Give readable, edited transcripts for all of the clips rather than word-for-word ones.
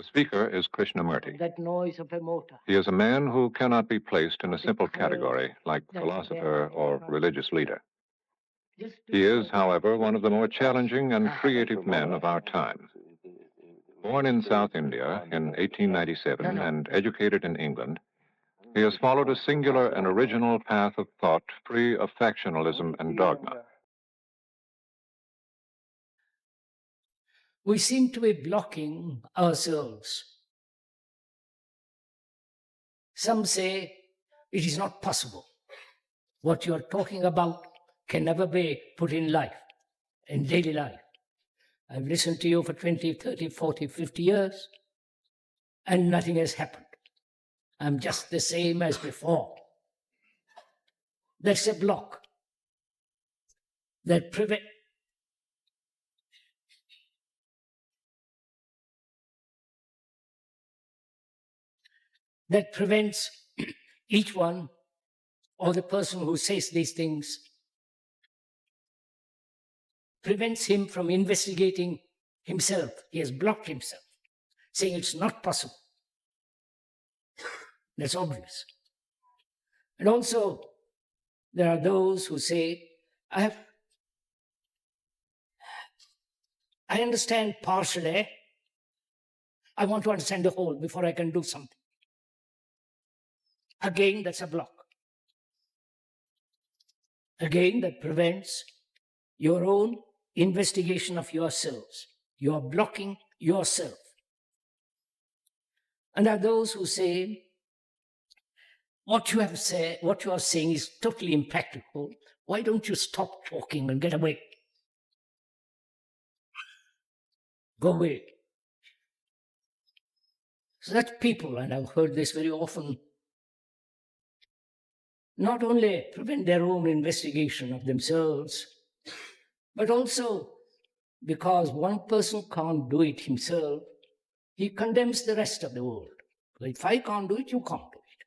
The speaker is Krishnamurti. That noise of a motor. He is a man who cannot be placed in a simple category like philosopher or religious leader. He is, however, one of the more challenging and creative men of our time. Born in South India in 1897 and educated in England, he has followed a singular and original path of thought free of factionalism and dogma. We seem to be blocking ourselves. Some say it is not possible. What you are talking about can never be put in life, in daily life. I've listened to you for 20, 30, 40, 50 years, and nothing has happened. I'm just the same as before. That's a block that prevents each one or the person who says these things, prevents him from investigating himself. He has blocked himself, saying it's not possible. That's obvious. And also, there are those who say, I understand partially. I want to understand the whole before I can do something. Again, that's a block. Again, that prevents your own investigation of yourselves. You are blocking yourself. And there are those who say, what you are saying is totally impractical. Why don't you stop talking and get away? Go away. So that people, and I've heard this very often, not only prevent their own investigation of themselves, but also because one person can't do it himself, he condemns the rest of the world. If I can't do it, you can't do it.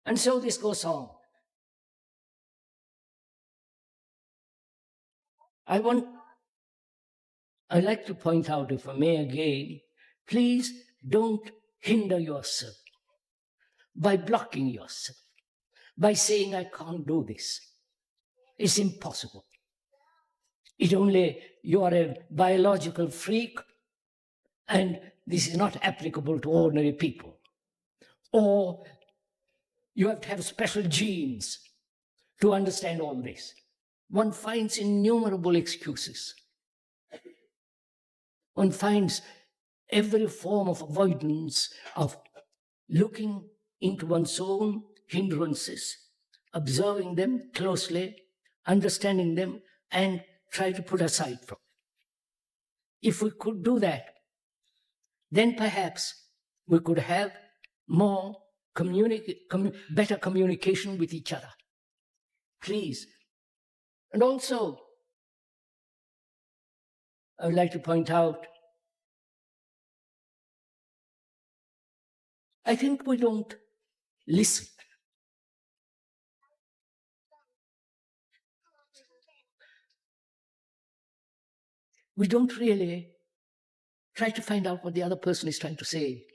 And so this goes on. I'd like to point out, if I may again, please don't hinder yourself by blocking yourself, by saying, I can't do this. It's impossible. You are a biological freak, and this is not applicable to ordinary people. Or you have to have special genes to understand all this. One finds innumerable excuses. One finds every form of avoidance of looking into one's own hindrances, observing them closely, understanding them, and try to put aside from them. If we could do that, then perhaps we could have more better communication with each other. Please. And also, I would like to point out, I think we don't listen. We don't really try to find out what the other person is trying to say.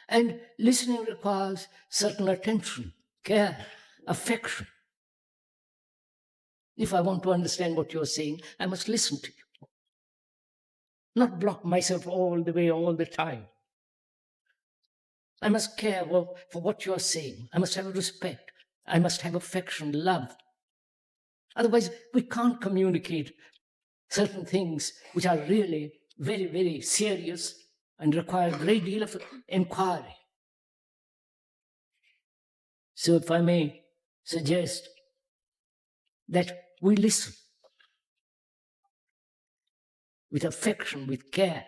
And listening requires certain attention, care, affection. If I want to understand what you're saying, I must listen to you. Not block myself all the way, all the time. I must care for what you're saying. I must have respect. I must have affection, love. Otherwise, we can't communicate certain things which are really very, very serious and require a great deal of inquiry. So if I may suggest that we listen with affection, with care.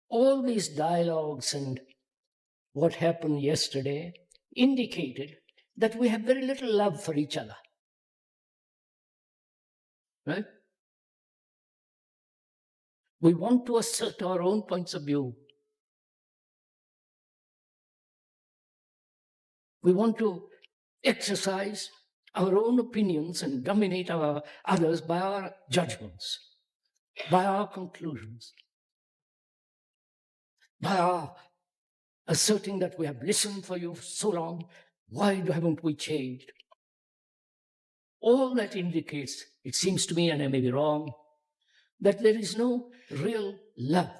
All these dialogues and what happened yesterday indicated that we have very little love for each other. Right? We want to assert our own points of view. We want to exercise our own opinions and dominate others by our judgments. by our conclusions, by our asserting that we have listened for you so long, why haven't we changed? All that indicates, it seems to me, and I may be wrong, that there is no real love.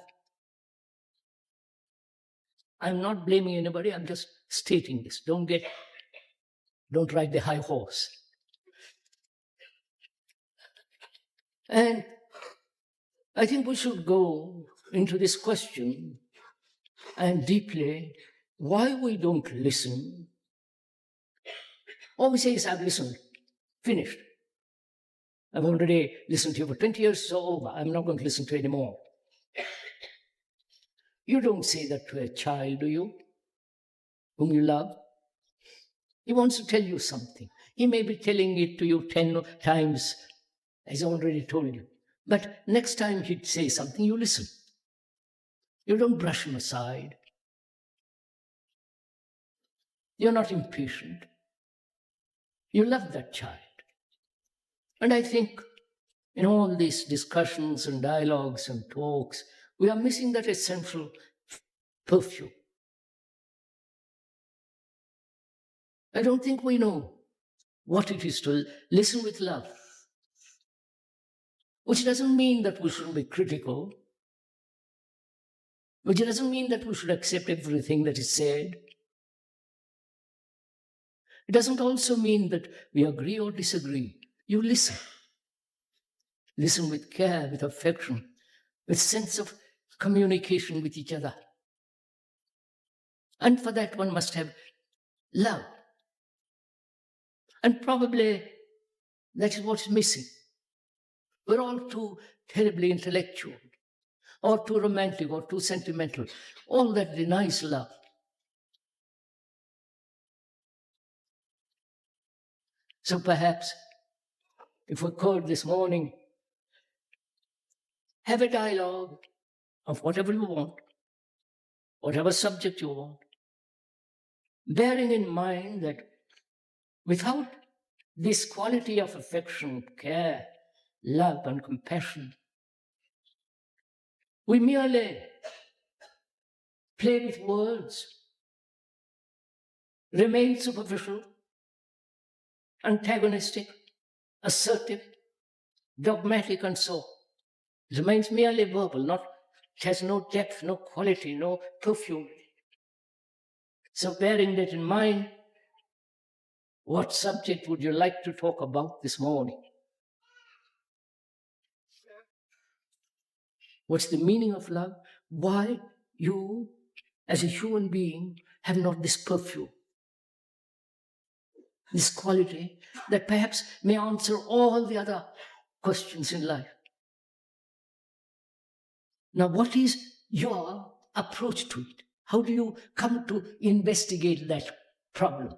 I'm not blaming anybody, I'm just stating this. Don't ride the high horse. And I think we should go into this question and deeply why we don't listen. All we say is, I've listened, finished. I've already listened to you for 20 years, so over. I'm not going to listen to you anymore. You don't say that to a child, do you? Whom you love. He wants to tell you something. He may be telling it to you 10 times, as I already told you. But next time he'd say something, you listen. You don't brush him aside. You're not impatient. You love that child. And I think in all these discussions and dialogues and talks, we are missing that essential perfume. I don't think we know what it is to listen with love. Which doesn't mean that we shouldn't be critical. Which doesn't mean that we should accept everything that is said. It doesn't also mean that we agree or disagree. You listen. Listen with care, with affection, with sense of communication with each other. And for that one must have love. And probably that is what's missing. We're all too terribly intellectual, or too romantic, or too sentimental. All that denies love. So perhaps, if we could this morning, have a dialogue of whatever you want, whatever subject you want, bearing in mind that without this quality of affection, care, love, and compassion, we merely play with words, remain superficial, antagonistic, assertive, dogmatic, and so on. It remains merely verbal, it has no depth, no quality, no perfume. So bearing that in mind, what subject would you like to talk about this morning? What's the meaning of love? Why you, as a human being, have not this perfume, this quality that perhaps may answer all the other questions in life. Now, what is your approach to it? How do you come to investigate that problem?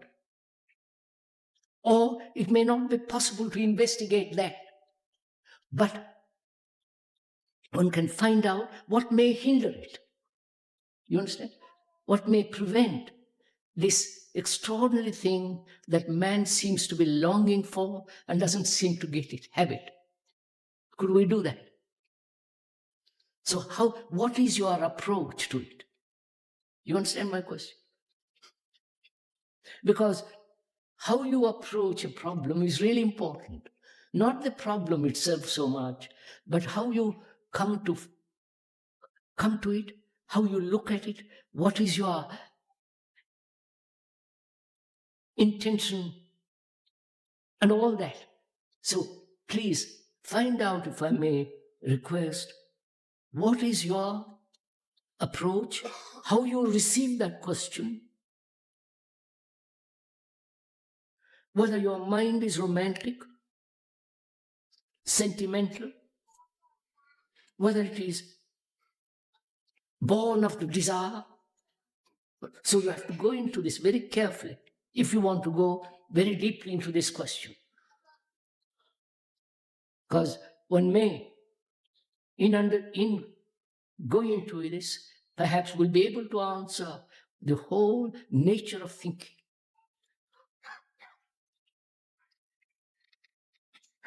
Or it may not be possible to investigate that, but one can find out what may hinder it. You understand? What may prevent this extraordinary thing that man seems to be longing for and doesn't seem to get it, have it. Could we do that? So what is your approach to it? You understand my question? Because how you approach a problem is really important. Not the problem itself so much, but how you come to it, how you look at it, what is your intention, and all that. So please find out, if I may request, what is your approach, how you receive that question, whether your mind is romantic, sentimental, whether it is born of the desire. So you have to go into this very carefully if you want to go very deeply into this question. Because one may, in going into this, perhaps will be able to answer the whole nature of thinking.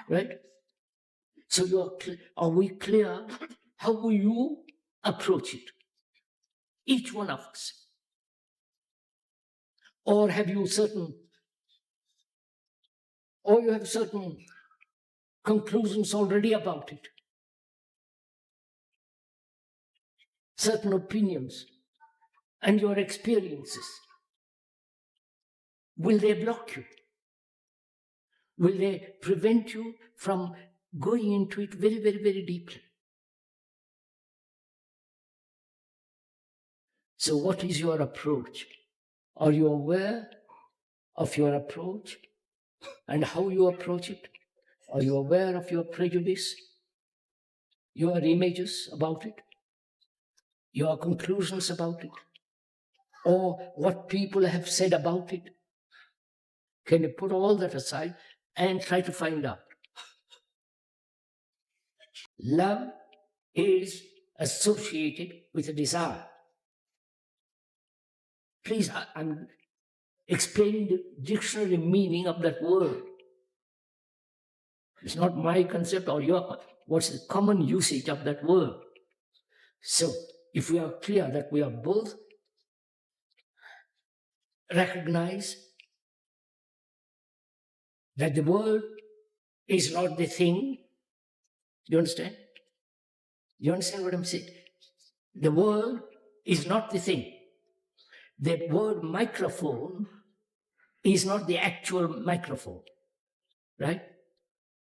Right? So are we clear? How will you approach it? Each one of us. Or have you certain conclusions already about it? Certain opinions and your experiences. Will they block you? Will they prevent you from going into it very, very, very deeply? So what is your approach? Are you aware of your approach and how you approach it? Are you aware of your prejudice, your images about it, your conclusions about it, or what people have said about it? Can you put all that aside and try to find out? Love is associated with a desire. Please, I'm explaining the dictionary meaning of that word. It's not my concept or your, what's the common usage of that word. So, if we are clear that we are both recognize that the world is not the thing, you understand? You understand what I'm saying? The world is not the thing. The word microphone is not the actual microphone, right?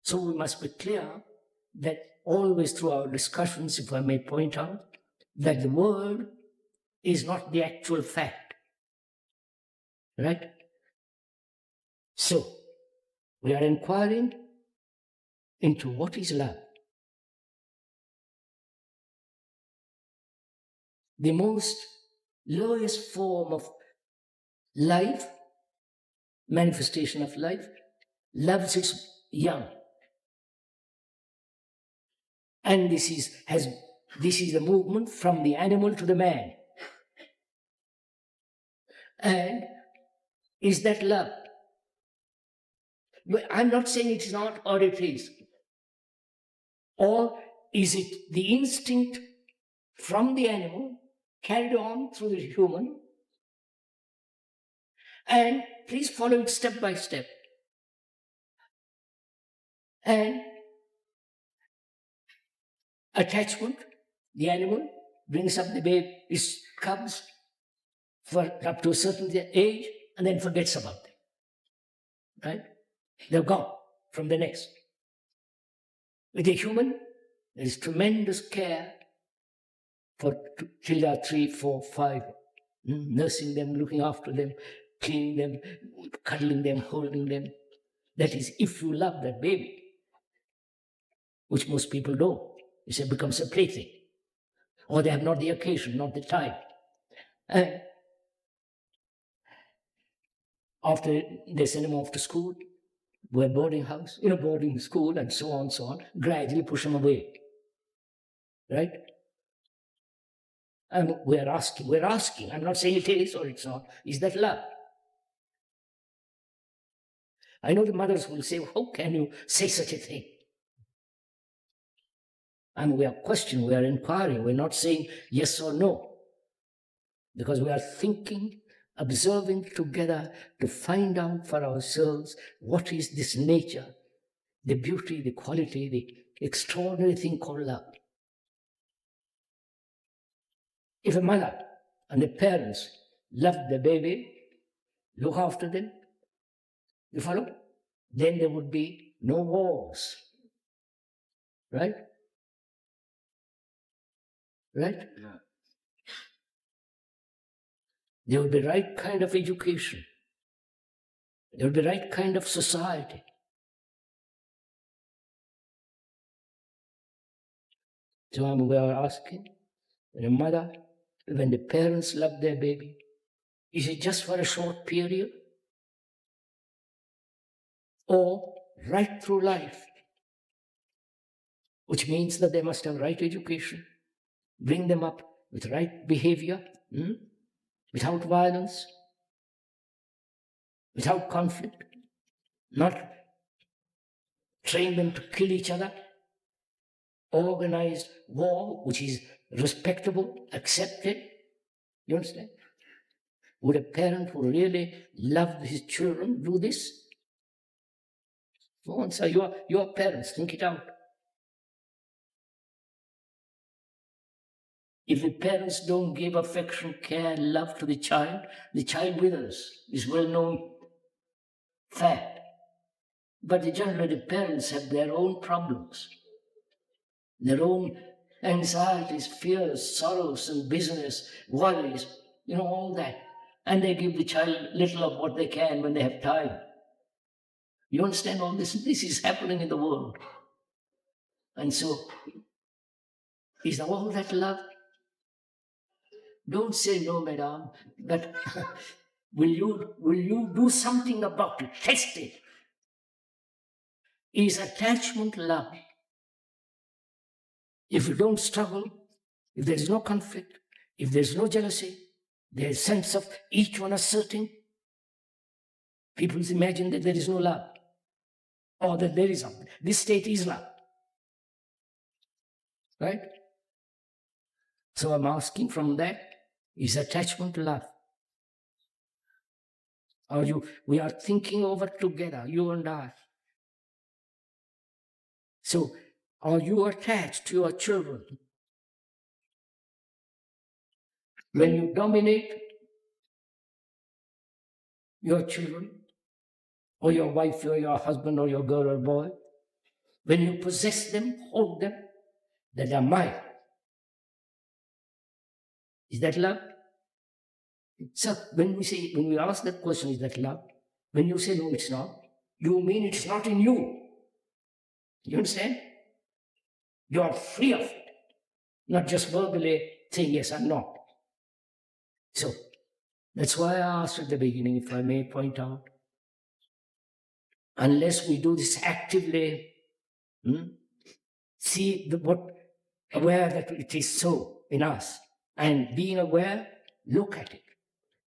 So we must be clear that always through our discussions, if I may point out, that the world is not the actual fact, right? So we are inquiring into what is love. The most lowest form of life, manifestation of life, loves its young. And this is the movement from the animal to the man. And is that love? I'm not saying it is not or it is. Or is it the instinct from the animal carried on through the human? And please follow it step by step. And attachment, the animal brings up the baby, his cubs for up to a certain age and then forgets about them. Right? They're gone from the nest. With a human, there is tremendous care for till they are 3, 4, 5, nursing them, looking after them, cleaning them, cuddling them, holding them. That is, if you love that baby, which most people don't. It becomes a plaything. Or they have not the occasion, not the time. And after they send them off to school, to a boarding house, in a boarding school, and so on, gradually push them away. Right? And we're asking, I'm not saying it is or it's not, is that love? I know the mothers will say, how can you say such a thing? And we are questioning, we are inquiring, we're not saying yes or no. Because we are thinking, observing together to find out for ourselves what is this nature, the beauty, the quality, the extraordinary thing called love. If a mother and the parents love the baby, look after them, you follow? Then there would be no wars. Right? Right? Yeah. There would be right kind of education. There would be right kind of society. So we are asking, when a mother, when the parents love their baby, is it just for a short period? Or right through life? Which means that they must have right education, bring them up with right behavior, without violence, without conflict, not train them to kill each other, organized war, which is respectable, accepted. You understand? Would a parent who really loved his children do this? Go on, sir, you are parents, think it out. If the parents don't give affection, care, love to the child withers. It's well-known fact. But generally the parents have their own problems, their own anxieties, fears, sorrows, and business, worries, all that. And they give the child little of what they can when they have time. You understand all this? This is happening in the world. And so, is all that love? Don't say no, madam, but will you do something about it? Test it. Is attachment love? If you don't struggle, if there is no conflict, if there is no jealousy, there is sense of each one asserting, people imagine that there is no love, or that there is something. This state is love. Right? So I'm asking from that, is attachment love? Or we are thinking over together, you and I. So, are you attached to your children? When you dominate your children, or your wife, or your husband, or your girl or boy, when you possess them, hold them, that are mine. Is that love? So when we ask that question, is that love? When you say no, it's not, you mean it's not in you. You understand? You are free of it, not just verbally saying yes or no. So that's why I asked at the beginning, if I may point out, unless we do this actively, aware that it is so in us, and being aware, look at it,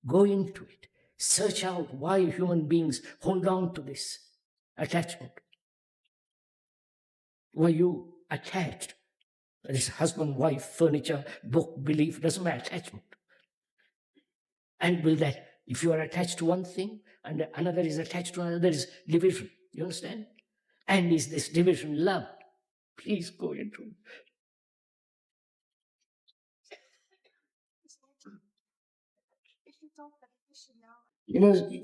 go into it, search out why human beings hold on to this attachment. Were you attached? That is husband, wife, furniture, book, belief, doesn't matter, attachment. And will that, if you are attached to one thing and another is attached to another, there is division. You understand? And is this division love? Please go into it.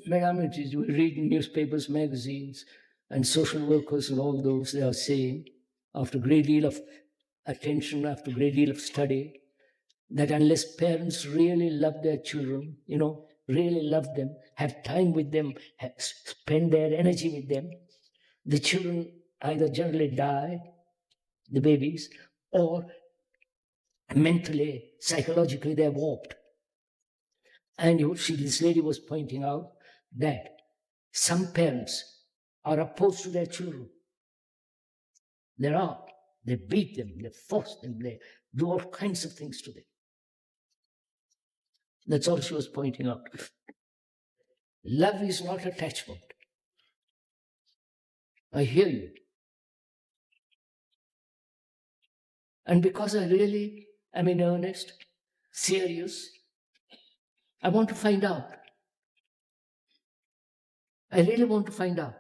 Madam, it is, we read in newspapers, magazines, and social workers and all those, they are saying, after a great deal of attention, after a great deal of study, that unless parents really love their children, really love them, have time with them, spend their energy with them, the children either generally die, the babies, or mentally, psychologically, they're warped. And this lady was pointing out that some parents are opposed to their children. They beat them, they force them, they do all kinds of things to them. That's all she was pointing out. Love is not attachment. I hear you. And because I really am in earnest, serious, I want to find out. I really want to find out.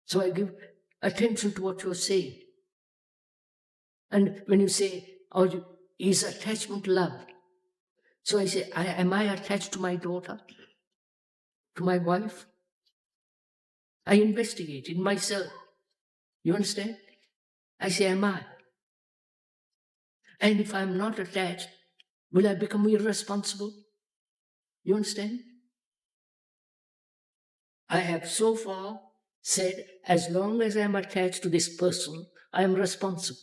So I give attention to what you're saying. And when you say, is attachment love? So I say, am I attached to my daughter? To my wife? I investigate in myself. You understand? I say, am I? And if I'm not attached, will I become irresponsible? You understand? I have so far said, as long as I'm attached to this person, I am responsible.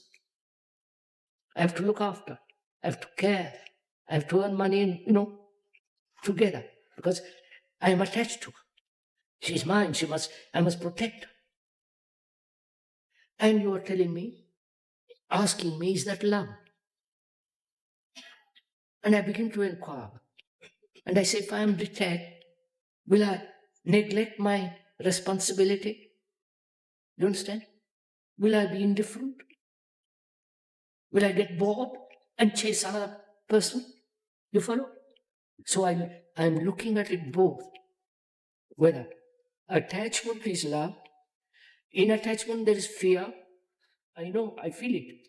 I have to look after. I have to care. I have to earn money, together. Because I am attached to her. She's mine. I must protect her. And you are telling me, asking me, is that love? And I begin to inquire. And I say, if I am detached, will I neglect my responsibility? You understand? Will I be indifferent? Will I get bored and chase another person? You follow? So I'm looking at it both. Whether attachment is love, in attachment there is fear. I know, I feel it.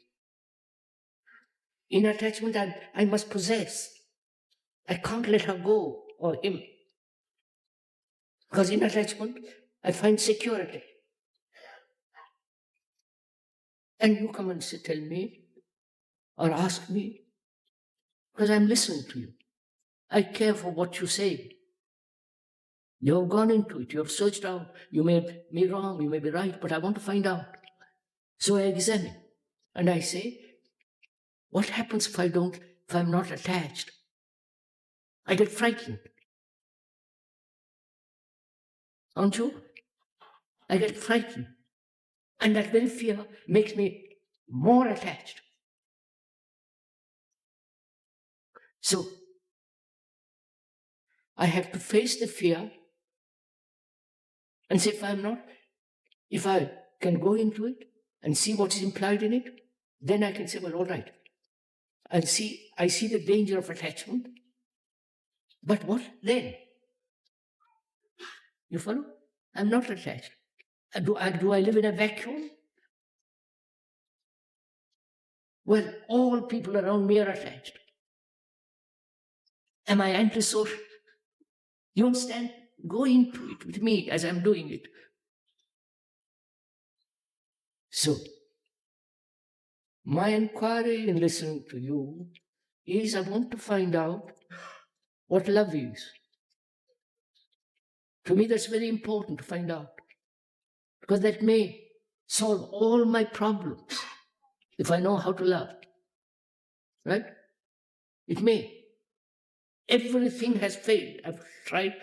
In attachment, I must possess. I can't let her go or him. Because in attachment, I find security. And you come and tell me or ask me, because I'm listening to you. I care for what you say. You have gone into it, you have searched out. You may be wrong, you may be right, but I want to find out. So I examine and I say, what happens if I'm not attached? I get frightened. Aren't you? I get frightened. And that very fear makes me more attached. So I have to face the fear and say, if I can go into it and see what is implied in it, then I can say, well, all right. I see the danger of attachment. But what then? You follow? I'm not attached. Do I live in a vacuum? Well, all people around me are attached. Am I antisocial? You understand? Go into it with me as I'm doing it. So, my inquiry in listening to you is I want to find out what love is. To me, that's very important to find out. Because that may solve all my problems if I know how to love. Right? It may. Everything has failed. I've tried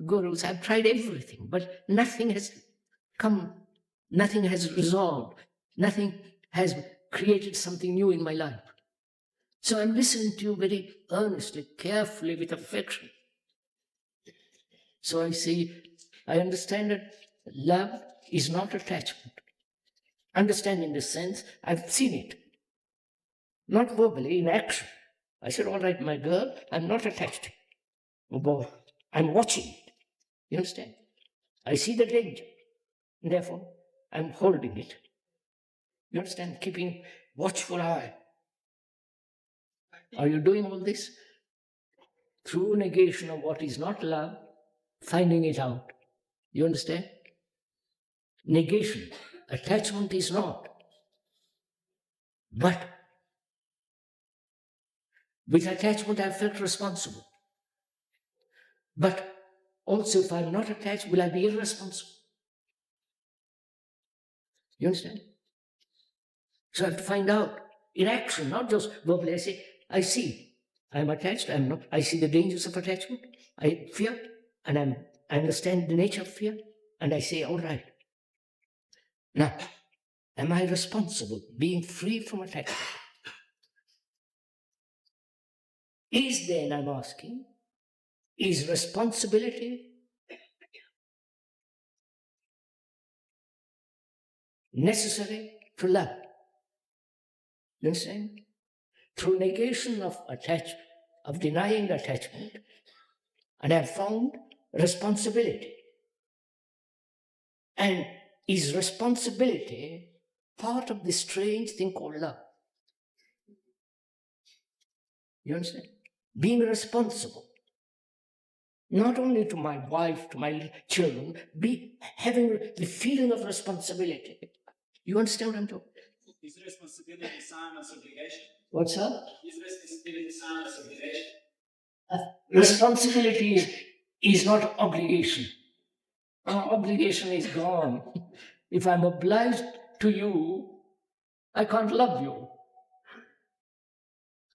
gurus, I've tried everything, but nothing has come, nothing has resolved, nothing has created something new in my life. So I'm listening to you very earnestly, carefully, with affection. So I say, I understand that love is not attachment. Understand in the sense, I've seen it. Not verbally, in action. I said, all right, my girl, I'm not attached. Oh boy, I'm watching it. You understand? I see the danger. And therefore, I'm holding it. You understand? Keeping watchful eye. Are you doing all this? Through negation of what is not love, finding it out. You understand? Negation. Attachment is not. But with attachment, I felt responsible. But also, if I'm not attached, will I be irresponsible? You understand? So I have to find out in action, not just verbally. I say, I see, I'm attached, I'm not. I see the dangers of attachment, I fear, and I understand the nature of fear, and I say, all right. Now, am I responsible, being free from attachment? Is then, I'm asking, is responsibility necessary to love? You understand? Through negation of attachment, of denying attachment, and I have found responsibility. And is responsibility part of this strange thing called love? You understand? Being responsible, not only to my wife, to my children, having the feeling of responsibility. You understand what I'm talking? Is responsibility the same as obligation? What's that? Is responsibility the same as obligation? Responsibility is not obligation. Obligation is gone. If I'm obliged to you, I can't love you.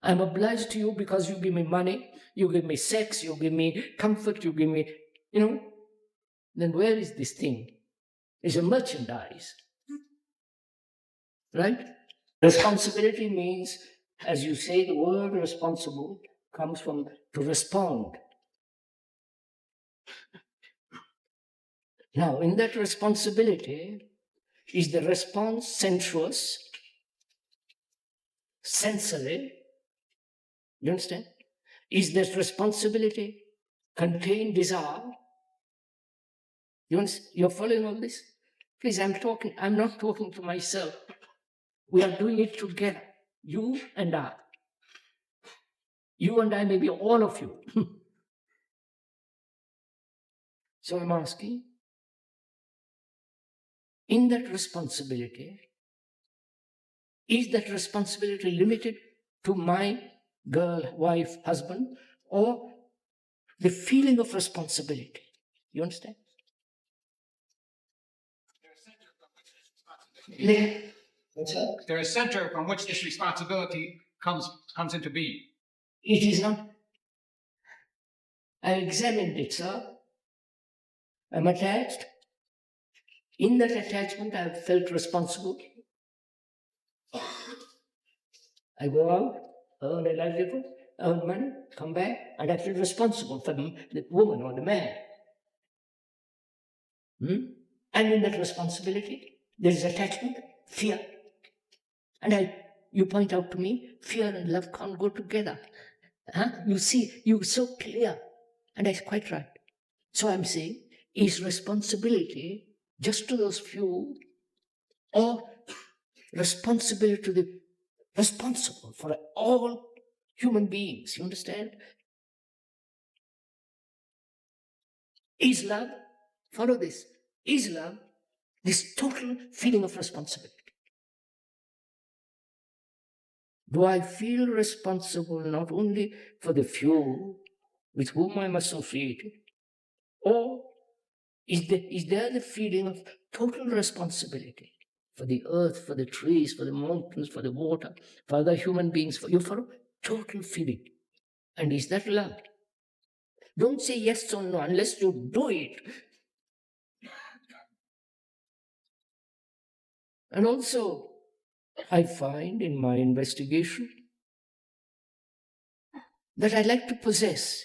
I'm obliged to you because you give me money, you give me sex, you give me comfort, you give me, then where is this thing? It's a merchandise. Right? Responsibility means, as you say, the word responsible comes from to respond. Now, in that responsibility, is the response sensuous? sensory, you understand? Is that responsibility contain desire? You're following all this? Please, I'm not talking to myself. We are doing it together, you and I. You and I, maybe all of you. So I'm asking, in that responsibility, is that responsibility limited to my girl, wife, husband, or the feeling of responsibility? You understand? There's a center from which this responsibility comes into being. It is not. I examined it, sir. I'm attached. In that attachment, I have felt responsible. I go out, earn a livelihood, earn money, come back, and I feel responsible for the woman or the man. And in that responsibility, there is attachment, fear. And you point out to me, fear and love can't go together. You see, you're so clear. And that's quite right. So I'm saying, is responsibility just to those few, or responsibility to the responsible for all human beings? You understand? Is love, follow this, is love this total feeling of responsibility? Do I feel responsible not only for the few with whom I'm associated, or is there the feeling of total responsibility for the earth, for the trees, for the mountains, for the water, for other human beings, for you follow? Total feeling. And is that love? Don't say yes or no unless you do it. And also, I find in my investigation that I like to possess.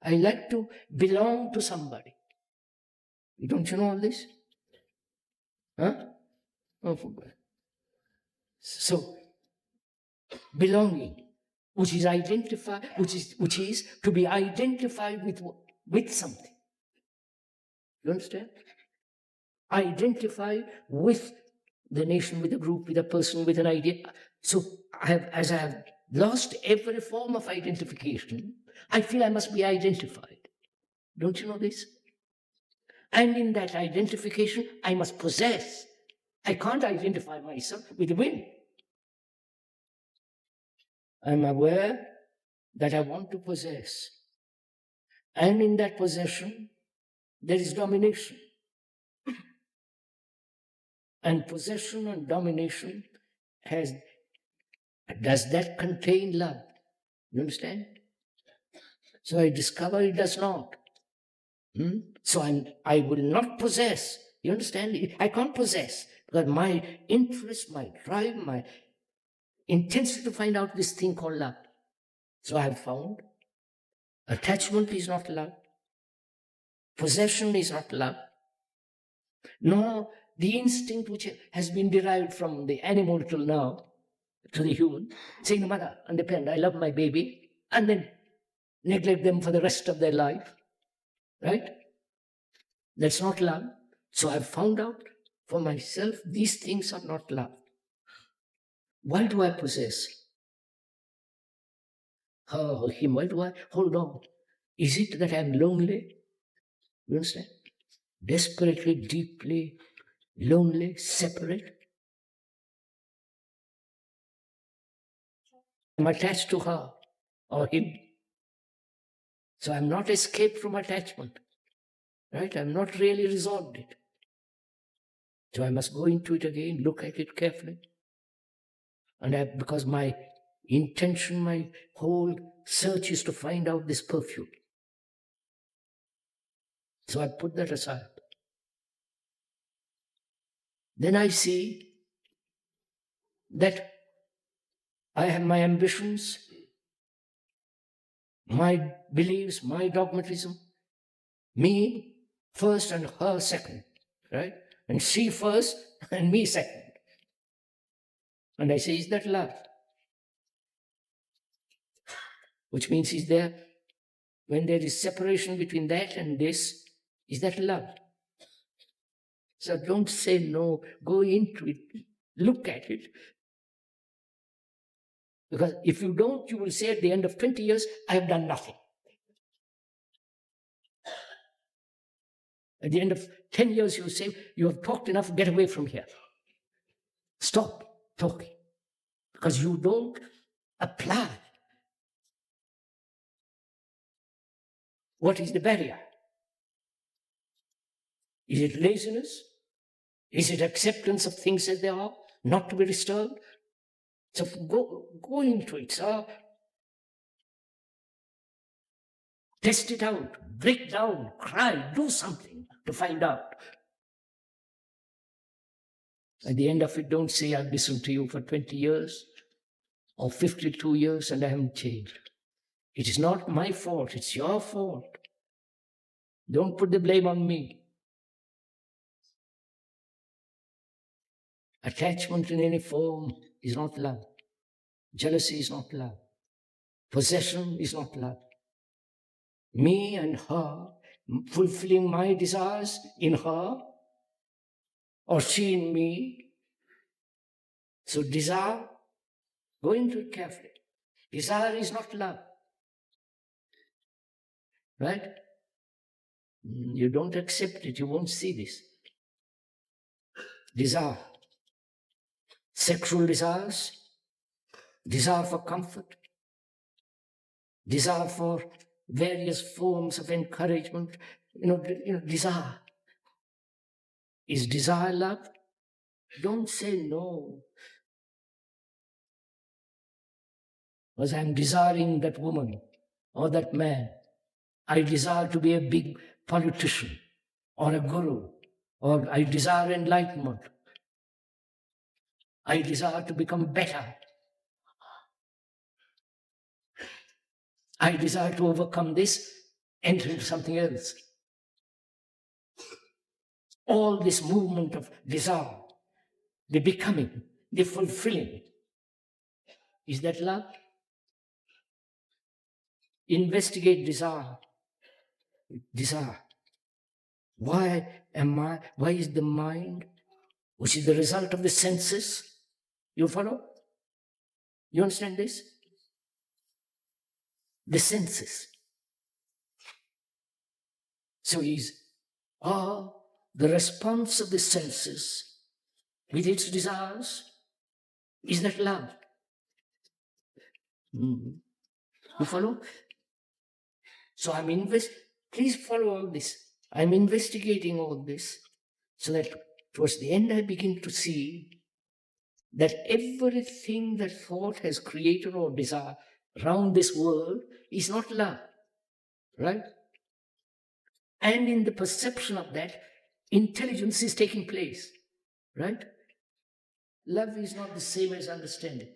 I like to belong to somebody. Don't you know all this? Oh, for God. So, belonging, which is to be identified with something. You understand? Identify with the nation, with a group, with a person, with an idea. So, as I have lost every form of identification, I feel I must be identified. Don't you know this? And in that identification, I must possess. I can't identify myself with the wind. I'm aware that I want to possess. And in that possession, there is domination. And possession and domination does that contain love? You understand? So I discover it does not. So I will not possess. You understand? I can't possess because my interest, my drive, my intensity to find out this thing called love. So I have found attachment is not love. Possession is not love. Nor the instinct which has been derived from the animal till now to the human, saying, mother and the parent, I love my baby, and then neglect them for the rest of their life. Right? That's not love. So I've found out for myself, these things are not love. Why do I possess? Oh, him, why do I hold on? Is it that I'm lonely? You understand? Desperately, deeply lonely, separate. I'm attached to her or him. So I'm not escaped from attachment. Right? I'm not really resolved it. So I must go into it again, look at it carefully. And because my intention, my whole search is to find out this perfume. So I put that aside. Then I see that I have my ambitions, my beliefs, my dogmatism, me first and her second, right? And she first and me second. And I say, is that love? Which means, is there, when there is separation between that and this, is that love? So don't say no, go into it, look at it. Because if you don't, you will say at the end of 20 years, I have done nothing. At the end of 10 years, you will say, you have talked enough, get away from here. Stop talking. Because you don't apply. What is the barrier? Is it laziness? Is it acceptance of things as they are, not to be disturbed? So go into it, sir. Test it out, break down, cry, do something to find out. At the end of it, don't say, I've listened to you for 20 years or 52 years and I haven't changed. It is not my fault, it's your fault. Don't put the blame on me. Attachment in any form is not love. Jealousy is not love. Possession is not love. Me and her, fulfilling my desires in her, or she in me. So desire, go into it carefully. Desire is not love. Right? You don't accept it, you won't see this. Desire. Sexual desires, desire for comfort, desire for various forms of encouragement, desire. Is desire love? Don't say no. Because I'm desiring that woman or that man. I desire to be a big politician or a guru, or I desire enlightenment. I desire to become better. I desire to overcome this, enter into something else. All this movement of desire, the becoming, the fulfilling, is that love? Investigate desire. Desire. Why is the mind, which is the result of the senses, you follow? You understand this? The senses. So the response of the senses with its desires, is that love? You follow? So please follow all this. I'm investigating all this so that towards the end I begin to see that everything that thought has created or desire around this world is not love. Right? And in the perception of that, intelligence is taking place. Right? Love is not the same as understanding.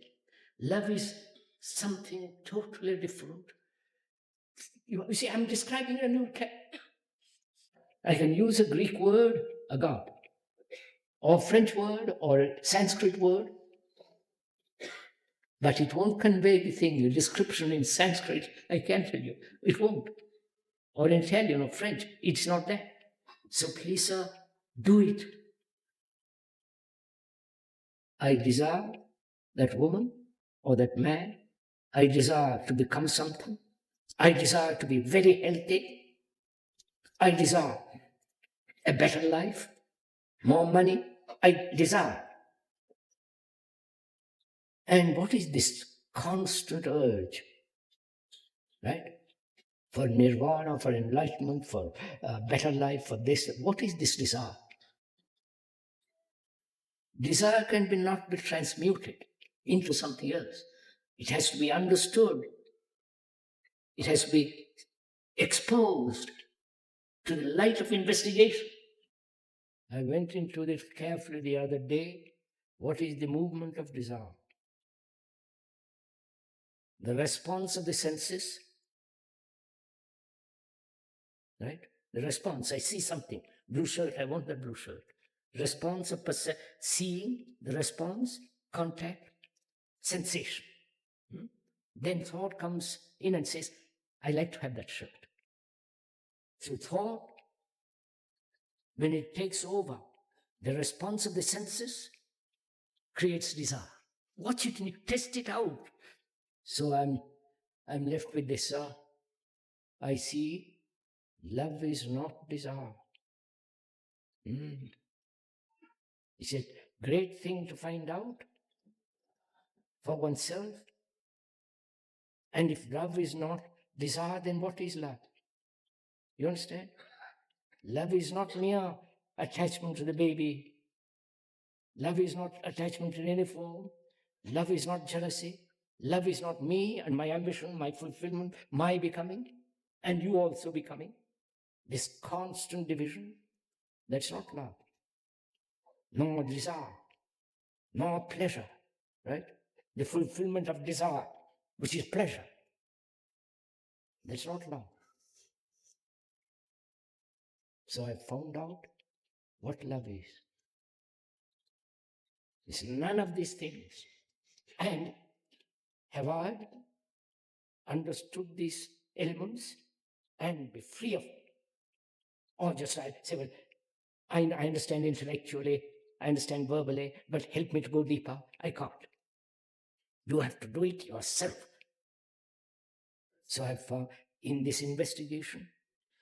Love is something totally different. You see, I'm describing a new I can use a Greek word, a god, or a French word, or a Sanskrit word, but it won't convey the thing. The description in Sanskrit, I can't tell you. It won't. Or in Italian or French, it's not there. So please, sir, do it. I desire that woman or that man. I desire to become something. I desire to be very healthy. I desire a better life, more money. I desire. And what is this constant urge? Right? For nirvana, for enlightenment, for a better life, for this. What is this desire? Desire can not be transmuted into something else. It has to be understood. It has to be exposed to the light of investigation. I went into this carefully the other day. What is the movement of desire? The response of the senses, right? The response, I see something, blue shirt, I want that blue shirt. Response of seeing, the response, contact, sensation. Then thought comes in and says, I like to have that shirt. So thought, when it takes over the response of the senses, creates desire. Watch it and you test it out. So I'm left with this. I see love is not desire. It's a great thing to find out for oneself. And if love is not desire, then what is love? You understand? Love is not mere attachment to the baby. Love is not attachment in any form. Love is not jealousy. Love is not me and my ambition, my fulfillment, my becoming, and you also becoming. This constant division, that's not love. Nor desire, nor pleasure, right? The fulfillment of desire, which is pleasure. That's not love. So I found out what love is. It's none of these things. And have I understood these elements and be free of it? Or just I say, well, I understand intellectually, I understand verbally, but help me to go deeper. I can't. You have to do it yourself. So I've found in this investigation,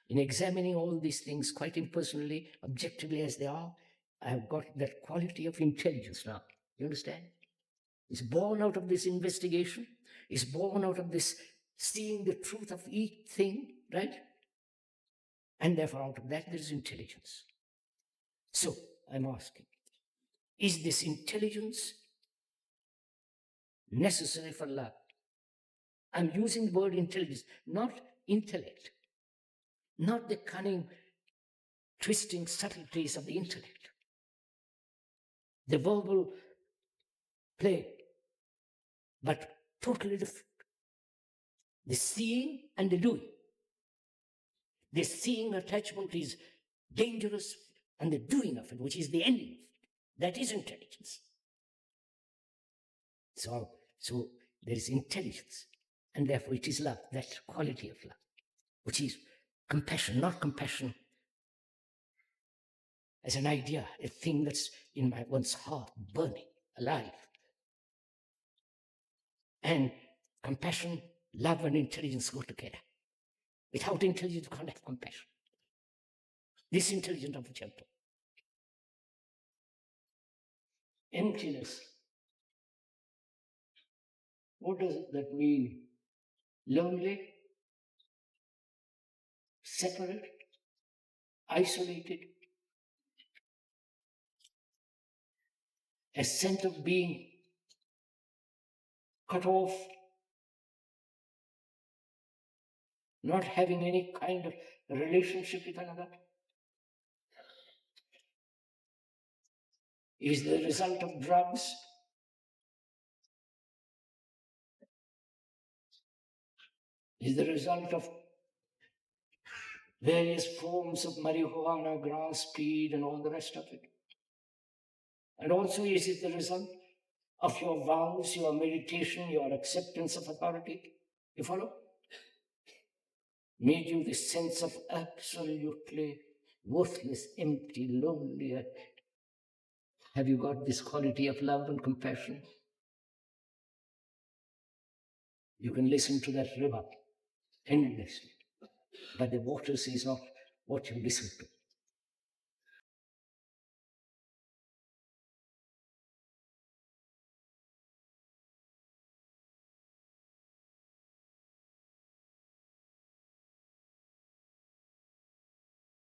in examining all these things quite impersonally, objectively as they are, I have got that quality of intelligence now. You understand? It's born out of this investigation. It's born out of this seeing the truth of each thing, right? And therefore out of that there is intelligence. So I'm asking, is this intelligence necessary for love? I'm using the word intelligence, not intellect, not the cunning, twisting subtleties of the intellect, the verbal play, but totally different. The seeing and the doing. The seeing attachment is dangerous, and the doing of it, which is the ending of it, that is intelligence. So there is intelligence, and therefore it is love, that quality of love, which is compassion, not compassion as an idea, a thing that's in one's heart, burning, alive. And compassion, love, and intelligence go together. Without intelligence, you can't have compassion. This intelligence of the temple. Emptiness. What does that mean? Lonely, separate, isolated, a sense of being cut off, not having any kind of relationship with another, is the result of drugs, is the result of various forms of marijuana, grass, speed, and all the rest of it. And also is it the result of your vows, your meditation, your acceptance of authority? You follow? Made you this sense of absolutely worthless, empty, lonely. Have you got this quality of love and compassion? You can listen to that river endlessly, but the waters is not what you listen to.